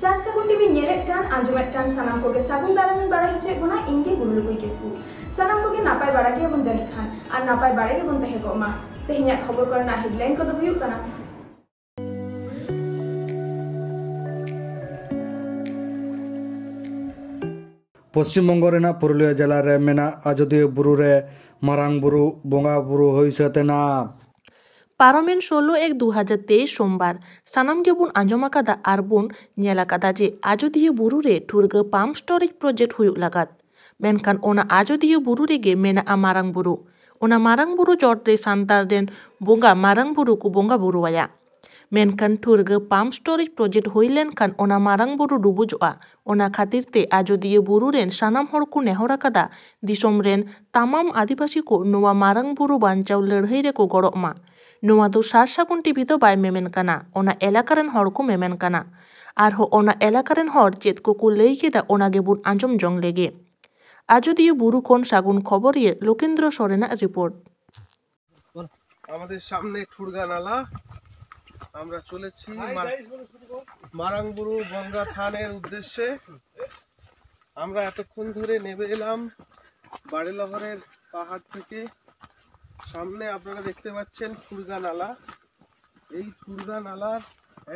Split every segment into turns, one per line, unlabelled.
Sasagun TV nyeret kan anjumet kan sanam koge sagun darami bara hece guna inge gulu koi kesu. Sanam koge napai bara ke bun jani khan ar napai bara ke bun tehe goma. Tehnya khobor korna headline ko do huyuk kana.
Paschimbanga রেনা Purulia জেলা রে মেনা আজোদিয়া Bru রে Marang Bru বঙ্গা Bru হইছে না।
पारोमेन 16/1/2023 सोमवार सानाम गेबुन आंजम आकादा are बुन nail आकादा जे आजोदिया बुरु रे ठुरगा palm storage project हुयुग लागात मेनखान ओना आजोदिया बुरु रेगे मेना मारांग बुरु ओना मारांग बुरु जट रे सांतार देन बोंगा मारांग बुरु को बोंगा बुरुवाया मेनखान ठुरगा पाम स्टोरेज प्रोजेक्ट हुइलेन खान ओना मारांग बुरु डुबुजोआ ओना खातिर ते आजोदिया बुरु रेन सानाम हर को नेहर आकादा दिसोम रेन तमाम आदिवासी को नोवा मारांग बुरु बांचाव लड़हई रे को गड़मा नोवा दो सारसागुन टीवी तो बाय मेमेन काना ओना एलाकारन हर को मेमेन काना आरहो ओना एलाकारन हर चेत को लई केदा ओना गेबुन आंजम जंग लेगे आजोदिया बुरु कोन सागुन खबरिए लोकेंद्र सोरेना रिपोर्ट।
আমাদের সামনে ঠুরগা নালা আমরা চলেছি মারাংবুরু বঙ্গা থানের উদ্দেশ্যে। আমরা এতক্ষণ ধরে নেমে এলাম বাড়িলহরের পাহাড় থেকে। সামনে আপনারা দেখতে পাচ্ছেন ঠুরগা নালা। এই ঠুরগা নালার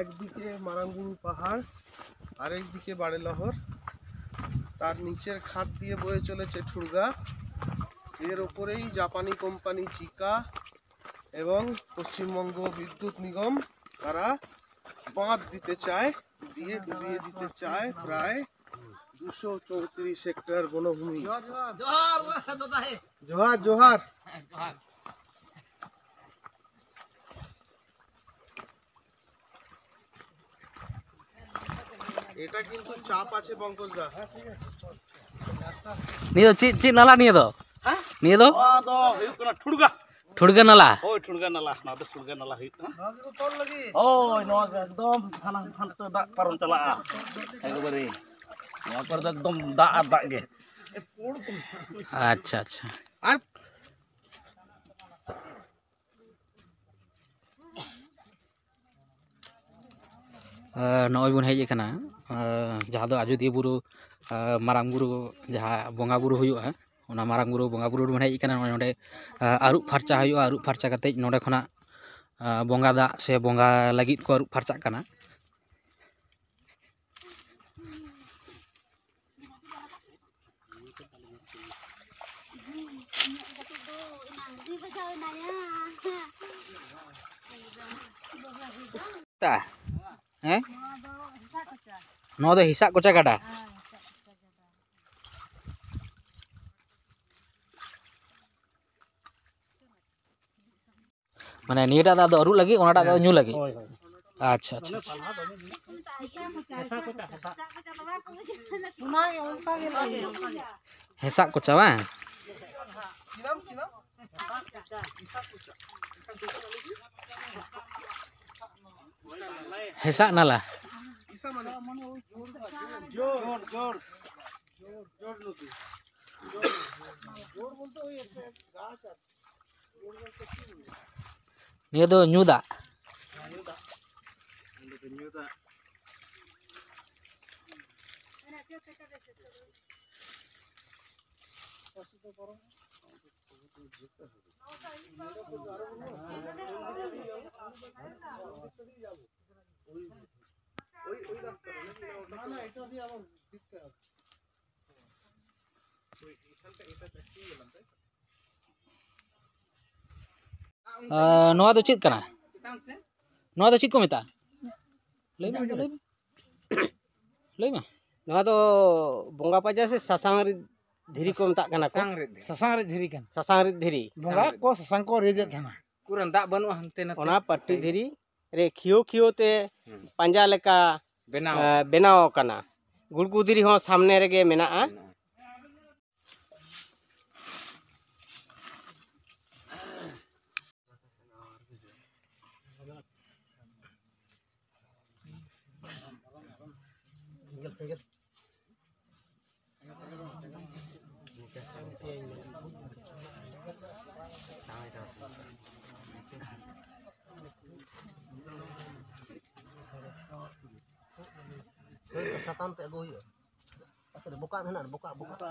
একদিকে মারাংবুরু পাহাড় আর একদিকে বাড়িলহর, তার নিচের খাদ দিয়ে বয়ে চলেছে ঠুরগা। এর ওপরেই জাপানি কোম্পানি চিকা এবং পশ্চিমবঙ্গ বিদ্যুৎ নিগম তারা বাঁধ দিতে চায়, দিয়ে ডুবিয়ে দিতে চায় প্রায় 234 হেক্টর বনভূমি। জোহার জোহার। এটা কিন্তু চাপ আছে পঙ্কজদা।
নিয়ে দাও চি নালা নিয়ে দাও। হ্যাঁ নিয়ে দাও।
ᱫᱚ ᱦᱩᱭᱩᱜ ᱠᱟᱱᱟ ᱴᱷᱩᱲᱜᱟ
ঠুরগা নালা।
ᱦᱳᱭ ᱴᱷᱩᱲᱜᱟ ᱱᱟᱞᱟ, ᱱᱚᱣᱟ ᱫᱚ ᱴᱷᱩᱲᱜᱟ ᱱᱟᱞᱟ ᱦᱩᱭᱩᱜ ᱠᱟᱱᱟ। ᱦᱳᱭ ᱱᱚᱣᱟ ᱮᱠᱫᱚᱢ ᱦᱟᱱᱟ ᱦᱟᱱᱛᱮ ᱫᱟᱜ ᱯᱟᱨᱚᱢ ᱪᱟᱞᱟᱜᱼᱟ ᱮᱠᱵᱟᱨᱮ ᱱᱚᱣᱟ ᱠᱚᱨᱮ ᱫᱚ ᱮᱠᱫᱚম ᱫᱟᱜ ᱟᱨ ᱫᱟᱜ ᱜᱮ।
আচ্ছা আচ্ছা
আর
नॉय बन हेज कना जहाँ दो आजोदिया बुरु मारांग बुरु जहाँ बंगा बुरु हुयुआ ओना मारांग बुरु बंगा बुरु बन हेज कना नोडे आरुप फारचा हुयुआ आरुप फारचा कते नोडे खना बंगा दा से बंगा लगित को आरुप फारचा कना। ता हैं नो दो हिसाब कोचा काटा माने नियटा दा दो अरु लगी ओनाटा दा न्यू लगी। अच्छा अच्छा हिसाब कोचा बा हिसाब नाला निया दो न्यूदा नोआ दो चेक कना नोआ दो चेक को मेता लई मा
नोआ दो बंगा पाजा से ससांग धीरी को मता कना को
ᱥᱟᱥᱟᱝ ᱨᱮ ᱫᱷᱤᱨᱤ ᱠᱟᱱᱟ
ससांग धीरी
ᱵᱚᱸᱜᱟ ᱠᱚ ᱥᱟᱥᱟᱝ ᱠᱚ ᱨᱮᱡᱮᱫ ᱛᱟᱦᱮᱱᱟ
कुरन दा बनुआ हनते न
ओना पट्टी धीरी रे खियो खियो ते पंजा लेका
बनाओ
बनाओ कना गुड़गु धीरी हो सामने रेगे मेनाआ। Satam te agu huyu. Asal buka hanan, buka. Itu.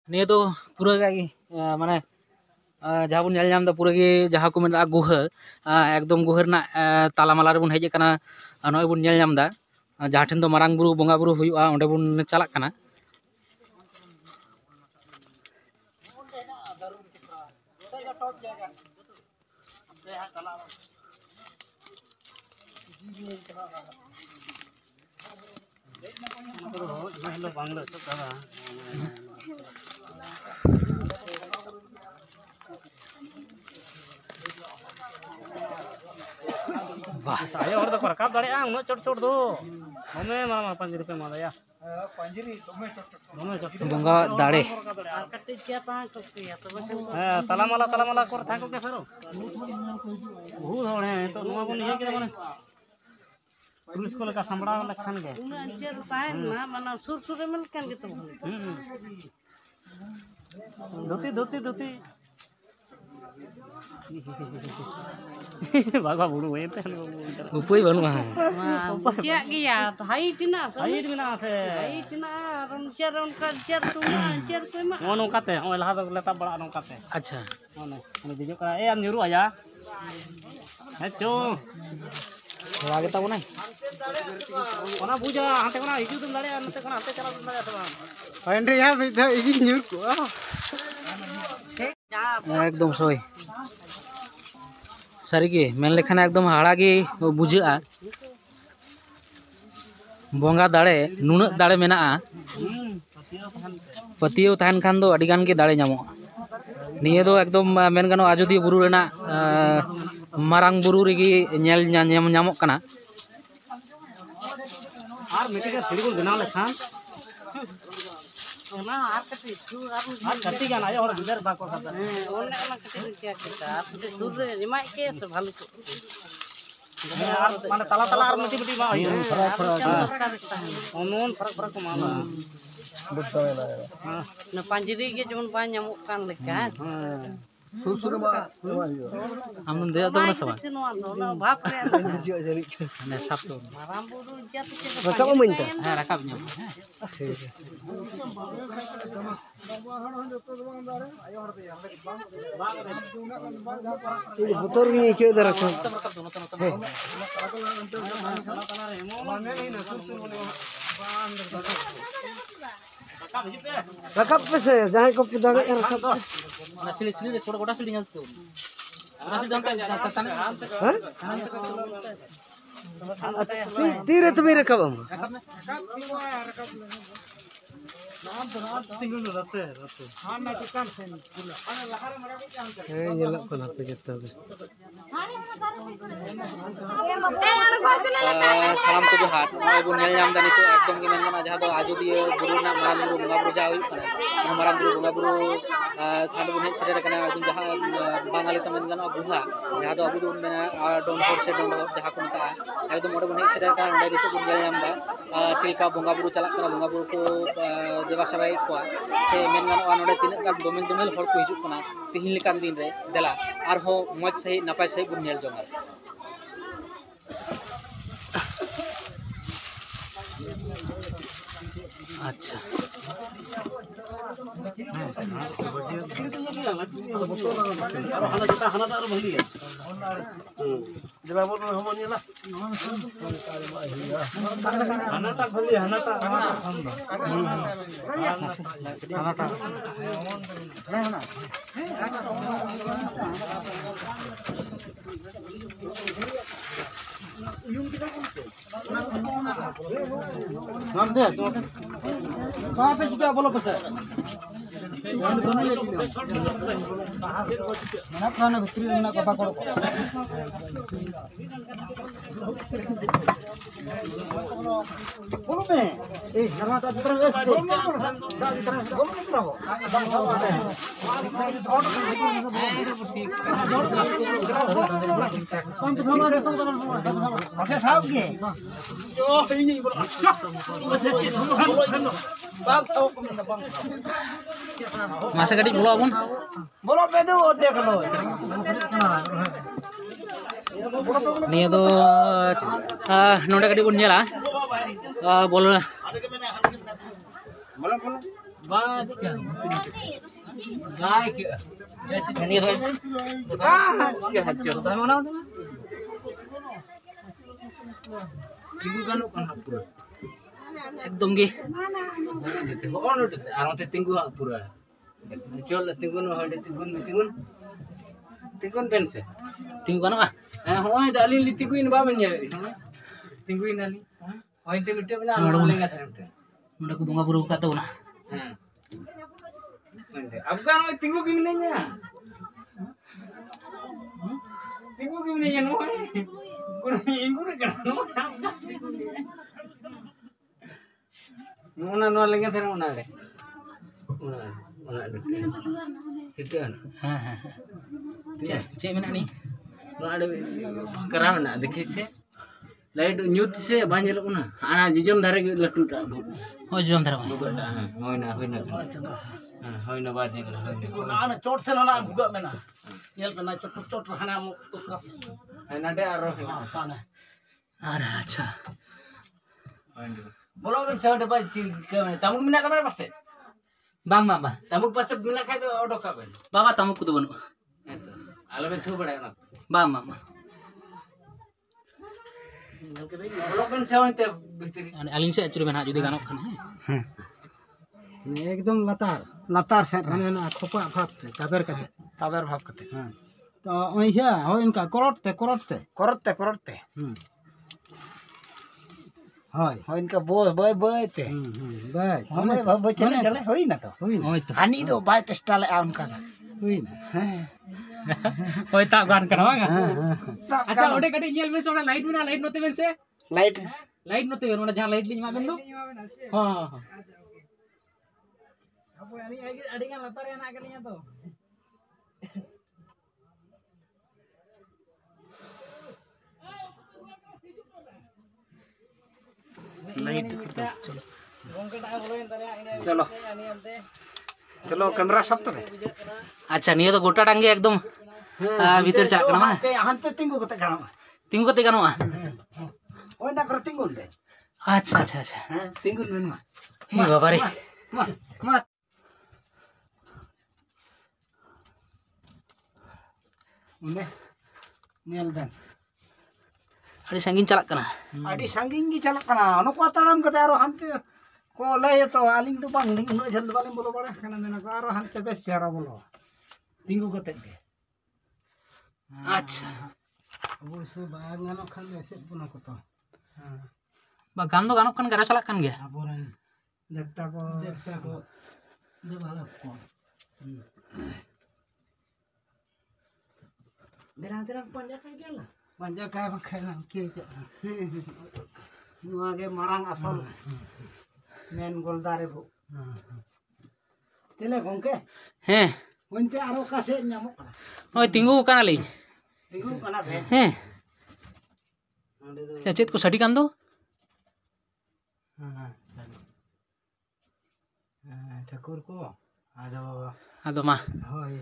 Ini tuh pura lagi mana jahun nyal nyam da pura ge jaha ko mena guha ekdom guhar na talamala rebun heje kana noi bun nyal nyam da जहाँ ठेन दो मारांग बुरु बोंगा बुरु हुयुआ ओंडे बुन चलाक कना।
Saya orang tu rakap dari ang, nak cot do. Home mana panjiri pe mana ya?
बोंगा दाड़े
तला माला कर थाको के फेरो बहुत होने तो नुआ को नहीं के माने पुलिस को लगा संबड़ा लखन के चेर पाए ना माने सुर में कन के तो धोती बाबा बुड़ू है ते
उपाय बनुआ
क्या किया तो हाई टिना
से
रन चेर कोई मा
नो काते ओ लहा तो लेता बड़ा नो काते
अच्छा
ओने दिजो का ए हम निरु आया है चो
लागे ता बोना
ओना बुझा हाते कोना हिजु तुम दाड़े नते कोना हाते चला तुम दाड़े तो
एंड्रे या बिदा इजी न्यूर को
एकदम सोई सारिगे मेन लेखान एकदम हाड़ा गे बुझा बोंगा दाड़े नुना दाड़े मेना पतियो तहन खान दो अड़ी गान के दाड़े नामो निये दो एकदम मेन गानो आजोदिया बुरु रेना मारांग बुरु रेगी नेल नामो कना
आर मिटे के सिड़ी को बनाव लेखान
ना आर
कति गाना आयो और इधर बाको करता
ओने ना कति क्या करता आप सुर रे रिमाई के से भालू को
यार माने तला आर मिटी बा आयो ओनोन फरक को माला
ना पंजरी के जमन बा ᱧᱟᱢᱚᱜ kan leka
सुर मा
हम दे दो ना सवा
ना बाप रे
ने सब तो
माराम बुरु जत के
रकम मिनता
हां रकाब ᱧᱟᱢ
ये बतौर नहीं के उधर रखो रकब पे से जहां को दाड़े रकब
ना सिली थोड़ा गोटा सिली हंस तो गोटा सिली जानते
हैं तीरे तो मेरे रकब हम ये लोग को ना पे जता है
सालाम को जोहार नय बुन नेल नाम दानी तो एकदम के मेन जहां दो आजोदिया बुरु ना मारांग बुरु बोंगा बुरु जा हुई कना मारांग बुरु बोंगा बुरु खांड बुन हेज सेरे कना एकदम जहां बांगाली त मेन गानो गुहा जहां दो अबु दो मेना डोन फोर से डोन जहां को मता एकदम मोडे बुन हेज सेरे कना अंडे तो बुन नेल नाम दा चिलका बोंगा बुरु चला कना बोंगा बुरु को देवा सबाई को से मेन गानो नोडे तिना का दोमेल हर को हिजु कना तिहिन लेकान दिन रे देला आर हो मज सही नापाय सही बुन नेल जोंगा अच्छा
कहां पे क्या बोलो बस mana kana vitri na ko ba ko बोलो में ए हमारा तो तरह है masih sahab ke oh ini bang sahab ko na bang
masa kadi bola abon
बोलो पे दो देख लो
निया दो नोडे कडी बुन नेला बोल बात क्या गाय के निया दो क्या हच्चो समय मना tinggu ganu kan pura ekdom ge oh no arang tinggu pura chol tinggu no hade tinggun pense tinggu ganu hoy dalin li tingguin ba men nyali tingguin ali hoy te mitte bena lenga tante udah ku bunga buru ka tahu na Afgan hoy tinggu gimana nya tinggu gimana nya no inggur kan no no lenga tera una le una situ kan cek mana nih no ada kerana nak dekit se lain nyut se banyak una ana jijam dare latu ta oh jijam dare hoy na bar jengla
ana chot se na buga mena yel pena chot hana mo to kas
na de aro
kana
ara acha bolo ben sa de ba tamuk mina kamera passe bang tamuk passe mina khai do auto ka ben baba tamuk ku do banu alo ben thu bada na bang bolo ben sa te bitri aling se acuri ben ha judi ganok kan
एकदम लतार से रहने ना खोपा भाग ताबर करते हाँ तो ओइया हो इनका करते हाय हो इनका बोते बाय चले होई ना तो हानि दो बाय टेस्टा ले उनका होई ना
होय ता गान करवा अच्छा ओडे कटे जेल में सोना लाइट नोते बेन से लाइट नोते बेन ओना जहां लाइट लिमा बेन दो हां
Apa ini ada yang lapar ya nak kalinya tuh.
चलो कैमरा सब तो
अच्छा निया तो गोटा टांगे एकदम भीतर चला कना मा
हांते तिंगु कते
गानो
ओय ना कर तिंगु ले
अच्छा
तिंगु मेन मा
हे बाबा रे
मा ने नेल बेन
अड़ी संगीन चला कना
अड़ी संगीन गी चला कना नो को तड़म कते आरो हांते को लय तो आलिंग तो बांग लिंग नो झल बाले बोलो बड़ा कना मेना को आरो हांते बेस चारा बोलो तिंगु कते के
अच्छा
वो से बाग गानो खान ऐसे पुना को तो
बा गान दो गानो कन gara चला कन गया
aboran देवता को दे वाला को देरा पंजा काय बखायला के नुआ के मारांग असल मेन गोलदारे भो तेले गोंके
हैं
ओनते आरो कासे ᱧᱟᱢᱚᱜ kana
ओय तिंगु कना ले
तिंगु kana भे
हैं चेत को सडी कान दो
ठाकुर को
आदो मा
होय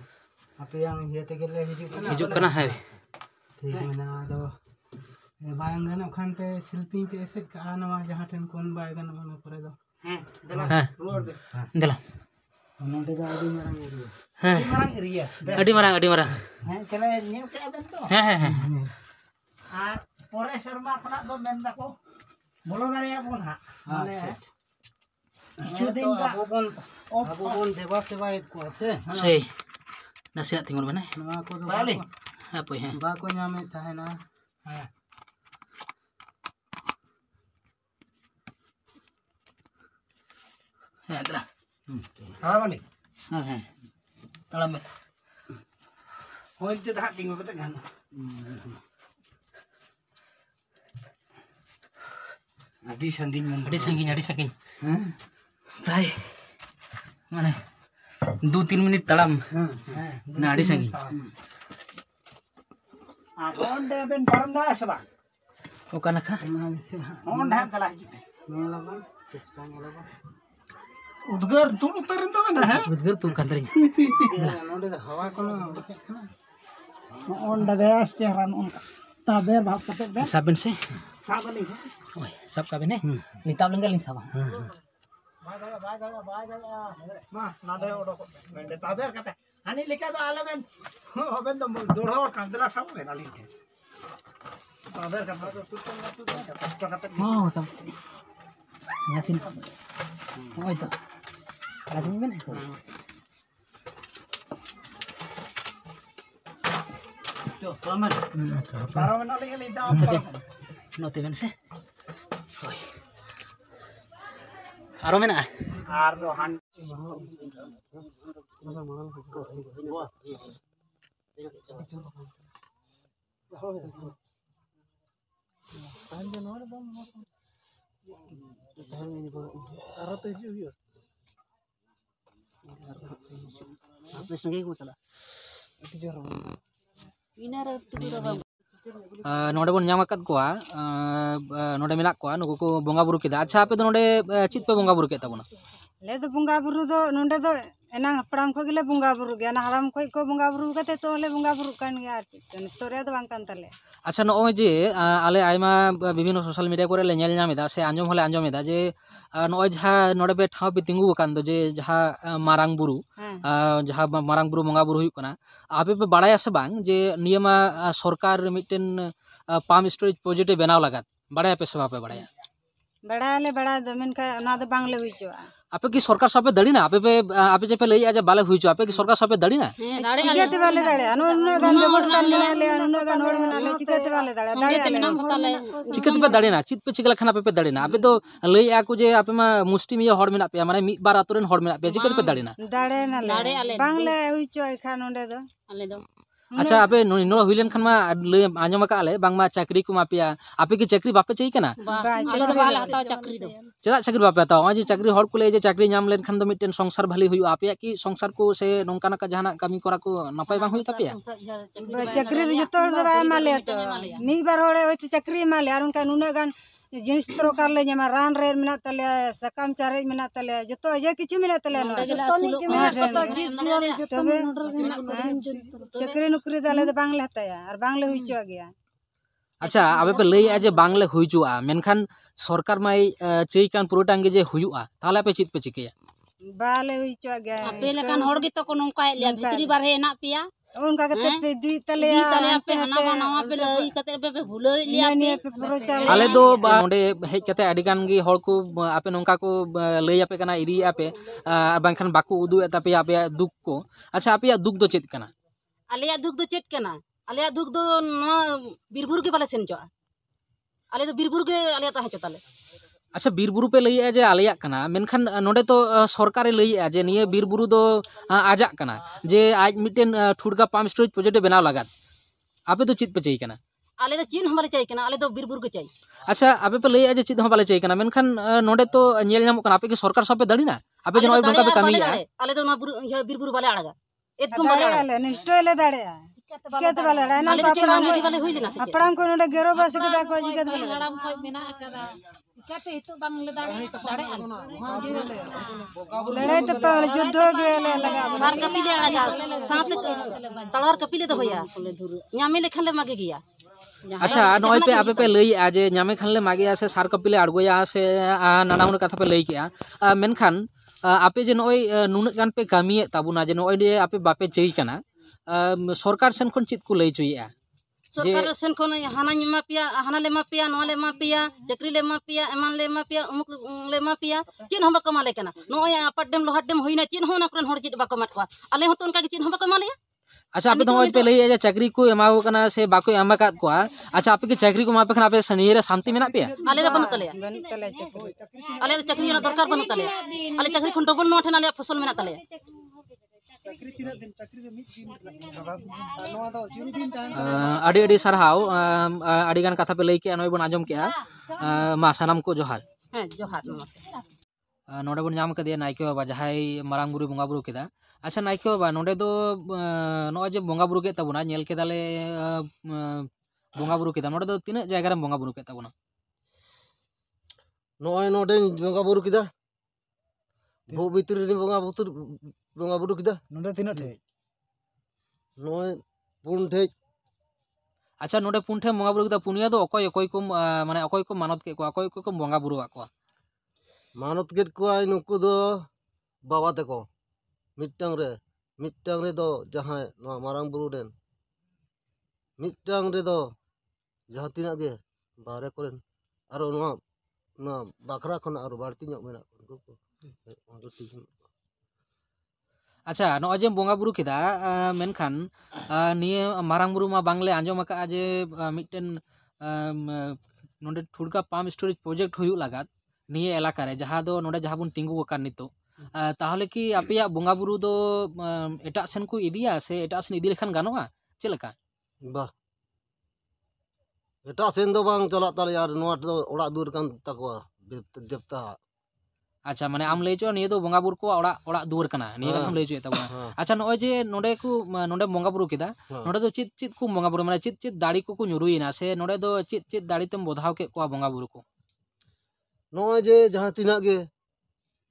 apa yang dia tegele
हिजुक कना है
ठीक है ना तो बायंग गनो खान पे शिल्पी पे ऐसे का नवा जहां ठन कोन बाय गनो मनो करे दो देला रोड
देला
नोडे दा आदि एरिया
अडी मारंग
चले नेम के अबेन तो
हैं
आ पोरे शर्मा खना दो मेन दाको बोलो दाड़िया बोन हा माने किछु दिन का अबो बोन देवा सेवा को से
से nasihat tinggal mana
नवा को
balik apa ya
बा को ᱧᱟᱢᱮ ᱛᱟᱦᱮᱱᱟ हां
ᱦᱮᱸ
हां माने
ᱦᱮᱸ ᱛᱟᱲᱟᱢ
होय ते धा tinggal kata kan adi sanding
प्राय माने 2-3 मिनट तड़ाम ना अड़ी संगी
on de ben param da seba
ओका नखा
on dah tala nelaban chesta nelaban udgar tul utarin to na ha
udgar tul kandring
nonde da hawa kono on da gas charan on taber bhab kate ben
साबन से
sabani
ओए सब का बने लिताब लंगा लिन साबा
ma nade odo mende taber kate hani lika do alaben hoben do dodo kandela sab ben alin Pamer kata kata kata.
Oh, tam. Ngasin. Oh, itu. Lagi men itu.
Tuh, pamer. Paramen oleh ini dah.
Note men se. Oi. Aro mena.
Ar do han. Apa sengaja gua cala.
नोडे बन नाम आकाद कोआ नोडे मेना कोआ नुकु को बोंगा बुरु केदा अच्छा आपे तो नोडे चित पे बोंगा बुरु केता बोना
ले तो बोंगा बुरु दो नोडे दो एना हपड़ाम को गिले बोंगा बुरु गया ना हराम को बोंगा बुरु कते तो ले बोंगा बुरु कान गया तोरे दो बांग कान तले
अच्छा नोय जे आले आयमा विभिन्न सोशल मीडिया कोरे ले नेल नामेदा से आंजम होले आंजमेदा जे नोय जहा नोडे बे ठाव पे तिंगु कान दो जे जहा मारांग बुरु जहा मारांग बुरु बोंगा बुरु हुयु कना आपे पे बाड़ाया से बांग जे नियमा सरकार मिटेन पाम स्टोरेज प्रोजेक्ट बनाव लागत बाड़ाया पे सब आपे बाड़ाया
बड़ा ले बड़ा दो मेन का ना दो बांग ले हुई जो
आपे की सरकार सापे दड़ी ना आपे जे पे लई आजे बाले हुई जो आपे की सरकार सापे दड़ी ना
चिकते वाले दड़े अनु गान व्यवस्था मिला ले अनु गान होड़ मिला ले चिकते वाले दड़े दड़े
चिकते पे दड़ी ना चित पे चिकला खाना पे दड़ी ना आपे तो लई आकु जे आपे मा मुस्टी मिया होड़ मेना पे माने मी बार आतुरेन होड़ मेना पे चिकते पे दड़ी ना
ले बांग ले हुई जो खान ओंडे दो आले दो
अच्छा आपे नोड़ा हुइलेन खान मा लई आंजम का आले बांग मा चाकरी को मापिया आपे की चाकरी बापे चाहिए कना
आले तो बाल हताओ चाकरी दो
चला चाकरी बापे हताओ आज चाकरी होड़ को ले जे चाकरी नाम लेन खान दो मिटेन संसार भली हुई आपे की संसार को से नोंकाना का जहाना कमी करा को नपाय बांग हुई तपिया
चाकरी दो जतो दो बाय माले तो मी बार होड़े होय चाकरी माले और उनका नुना गान जिनिस तरो कर ले जमा रान रे मिना तले सकाम चारे मिना तले जतो जे किछु मिना तले नो तबे चाकरी नुकरी दाले तो बांगले हताया और बांगले हुई चो गया
अच्छा अबे पे लई आजे बांगले हुई जुआ मेनखान सरकार माई चेई कान पुरोटांगे जे हुयुआ ताले पे चित पे चिकेया
बाले हुई चो गया
आपे लेकान होड़ गे तो को नोंका लिया भितरी बार है ना पिया
उनका कते पे दी तले
पे हना बनावा पे लई कते पे भूलो लिया पे
आले दो ओंडे हेज कते अडिगान गी होड़ को आपे नोंका को लई आपे कना इरी आपे बांखान बाकू उदु तापे आपे दुख को अच्छा आपे दुख दो चेत कना
आलिया दुख दो चेत कना आलिया दुख दो बीरबुर के बाले सेन जो आले तो बीरबुर के आलिया ता हचताले
अच्छा बीरबुरु पे लई जे आलिया कना मेनखान नोडे तो सरकारे लई जे निये बीरबुरु दो आजा कना जे आज मिटेन ठुड़गा पाम स्टोरेज प्रोजेक्ट बनाव लागत आपे तो चित पे चाहिए कना
आले तो चीन हमारे चाहिए कना आले तो बीरबुर के चाहिए
अच्छा आपे पे लई जे चित हम बाले चाहिए कना मेनखान नोडे तो नेल नाम कना आपे के सरकार सापे दड़ी ना आपे जे नोय बंका पे कमी
आले तो ना बीरबुर बाले आड़गा एकदम बाले
आले निष्ठोले दड़े चिकते वाले ना अपड़ाम को नोडे गेरो बस के दा को चिकते वाले
हराम खोय मेना कदा चिकते हितो बांग ले दड़े दड़े
लड़ाई तो पावल युद्ध हो गया लगा
सार कपिले लगा साथ तलवार कपिले तो भैया न्यामे लेखन ले मागे गया
अच्छा नोय पे आपे पे लई आजे न्यामे खान ले मागे से सार कपिले अड़गोया से नाना हुन कथा पे लई केया मेनखान आपे जे नोय नुन गान पे कामिए ताबुना जे नोय दे आपे बापे चई कना सरकार सेन खन चित को लई चुइया
सरकार सेन खन हाना मा पिया हाना ले मा पिया नो ले मा पिया चक्री ले मा पिया एमान ले मा पिया उमुक ले मा पिया चिन हम बको माले कना नोय अपाडेम लोहाडेम होइना चिन हो नाकरन हर चित बको माटवा आले हो तो उनका चिन हम बको माले
अच्छा आपे तो पे लई जे चाकरी को एमाओ कना से बाको एमा कात को अच्छा आपे के चाकरी को मापे खना आपे सनिये रे शांति मेना पे
आले तो बनु तले आले तो चाकरी ना दरकार बनु तले आले चाकरी खन डबल नो ठना ले फसल मेना तले
अड़ी अड़ी सरहाव अड़ी गान कथा पे लई के नोय बन आजम के मा सनम को जोहार
हैं जोहार
नोडे बन नाम कदिया नायके बाबा जहाय मारांग बुरु बोंगा बुरु केदा अच्छा नायके बाबा नोडे दो नो जे बोंगा बुरु के तबुना नेल के दाले बोंगा बुरु केदा नोडे दो तीन जायगा रे बोंगा बुरु के तबुना
नोय नोडे बोंगा बुरु केदा भू भीतर रे बोंगा बुरु केदा
नोडे तीन ठे
नोय पुन ठे
अच्छा नोडे पुन ठे बोंगा बुरु केदा पुनिया दो अकोय अकोय को माने अकोय को मानत के को अकोय को बोंगा बुरु आको
मानत के को नुकु दो बाबा तको मिटटांग रे दो जहां नो मारांग बुरु रेन मिटटांग रे दो
jahat tina ge bare koren aro no bakra khona aro barti nyok mena ko
अच्छा नॉय जे बोंगा बुरु केदा मेनखान निये मारांग बुरु मा बांगले आंजम आका जे मिटन नोंडे ठुड़गा पाम स्टोरेज प्रोजेक्ट हुयु लागात निये एलाका रे जहां दो नोंडे जहां बुन तिंगु कान नितो ताहले कि आपेया बोंगा बुरु दो एटा सेन को इदिया से एटा सेन इदि लेखान गानोआ चेलका
बा एटा सेन दो बांग चला ताले यार नोआ दो ओड़ा दूर कान तकवा देवता
अच्छा माने आम लई चो निये दो बोंगा बुरु को ओड़ा दूर कना निये कथम लई चो तबा अच्छा नॉय जे नोंडे को नोंडे बोंगा बुरु केदा नोंडे दो चित को बोंगा बुरु माने चित दाड़ी को ᱧᱩᱨᱩᱭᱮᱱᱟ से नोंडे दो चित दाड़ी तेम बोधाव के को बोंगा बुरु को
नॉय जे जहां तिना ge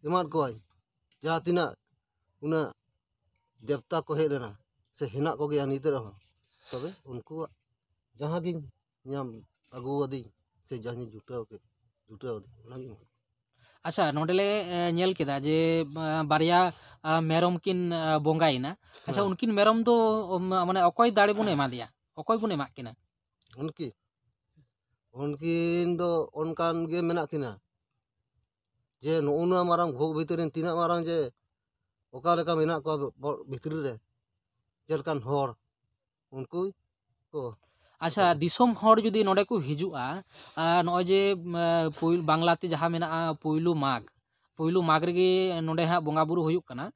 एमान कोय जहां तिना उना देवता को हे लेना से हेना को गया नीते रहो तबे उनको जहां गिन ᱧᱟᱢ ᱟᱹᱜᱩ ᱟᱹᱫᱤᱧ से जहां जुटाव ᱚᱱᱟᱜᱮ
अच्छा नोंडेले नेल केदा जे बारिया मेरम किन बोंगाइना अच्छा उनकिन मेरम दो माने अकय दाड़े बुन एमा दिया अकय बुन एमा किना
उनकिन दो उनकान गे मेना किना जे नोना मारांग भोग भितरिन तिना मारांग जे ओका लेका मेना को भितरी रे जेलकान हर उनको को
अच्छा दिसोम हर जुदी नोडे को हिजुआ नॉय जे पोइल बांग्लाते जहां मेना पोइलु माग रे नोडे हा बोंगा बुरु हुयुक कना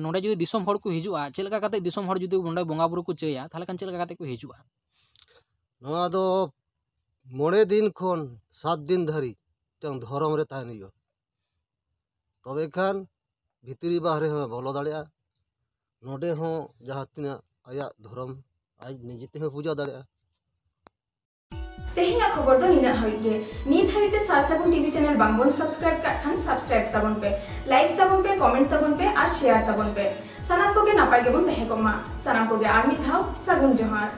नोडे जुदी दिसोम हर को हिजुआ चेलका काते दिसोम हर जुदी नोडे बोंगा बुरु को चेया थाले कान चेलका काते को हिजुआ
नोआ दो 9 दिन खन 7 दिन धरी तंग धरम रे ताहन हियो तबे खान भितरी बाहरे हम बोलो दाड़िया नोडे हो जहां तिना आया धरम आज निजेते हो पूजा दाड़िया
तेहिया खबर दो निना हई गे नीत हईते सारसागुन टीवी चैनल बांगबन सब्सक्राइब का खान सब्सक्राइब तबन पे लाइक तबन पे कमेंट तबन पे और शेयर तबन पे सनाम को के नापाय गेबन तहे को मा सनाम को गे आर मिथाव सागुन जोहार।